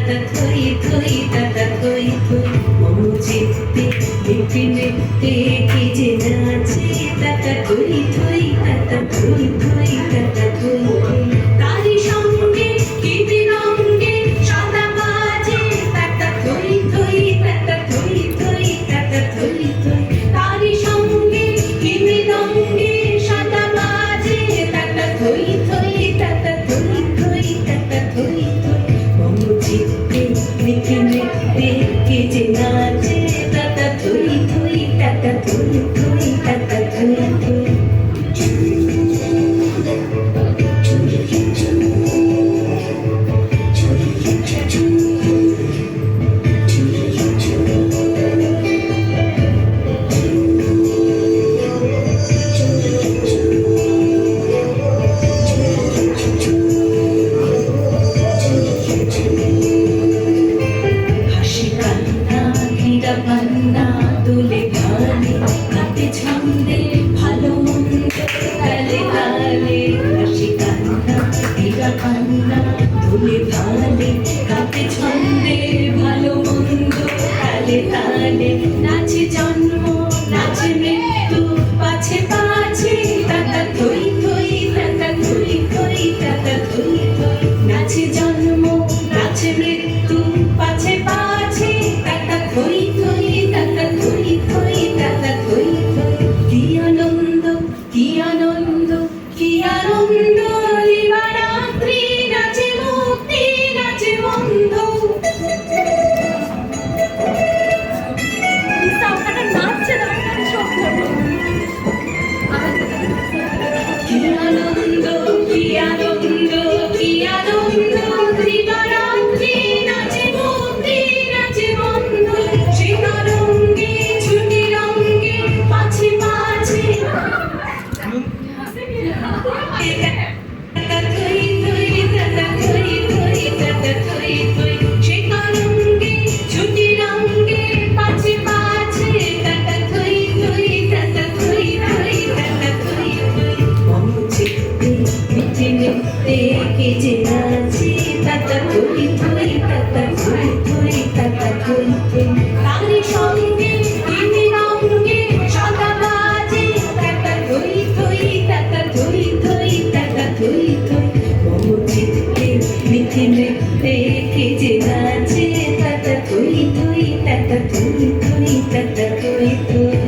তাতা থই থই তাতা থই থই মম চিত্তে লিপি নৃত্যে কি যে নাচে তাতা থই থই তাতা থই থই তাতা থই থই তারি সঙ্গে কি বিরঙ্গে সদা বাজে তাতা থই থই তাতা থই থই তাতা থই থই তারি সঙ্গে কি বিরঙ্গে সদা বাজে তাতা থই থই তাতা থই থই তাতা থই থই মম চিত্তে লিপি নৃত্যে কি যে নাচে তাতা থই থই তাতা থই থই তাতা থই থই পান্না তুলে ধানে কাটে ছন্দে ভালো মন্দ তালে তালে হাসি কান্না হীরা পান্না তুলে ধানে কাটে ছন্দে ভালো মন্দ তালে তালে নাচে জন্ম নাচে মৃত্যু পাছে পাছে তাতা থই থই তাতা থই থই তাতা থই থই নাচে জন্ম নাচে মৃত্যু পাছে পাছে তাতা থই থই তাতা থই থই তাতা থই থই কি আনন্দ কি আনন্দ কি আনন্দ দিবারাত্রি নাচে মুক্তি নাচে বন্ধ কি আনন্দ কি আনন্দ কি আনন্দ দিবারাত্রি নাচে মুক্তি নাচে বন্ধ সীতারঙ্গে ছুটি রঙ্গে পাছে পাছে তাতা থই থই তাতা থই থই তাতা থই থই সীতারঙ্গে ছুটি রঙ্গে পাছে পাছে তাতা থই থই তাতা থই থই তাতা থই থই মম চিত্তে মিঠে নৃত্যে কে যে নাচে তাতা থই থই তাতা থই থই তাতা থই থই তারি সঙ্গে কি বিরঙ্গে সদা বাজে তাতা থই থই তাতা থই থই তাতা থই থই মম চিত্তে মিঠে নৃত্যে কে যে নাচে তাতা থই থই তাতা থই থই তাতা থই থই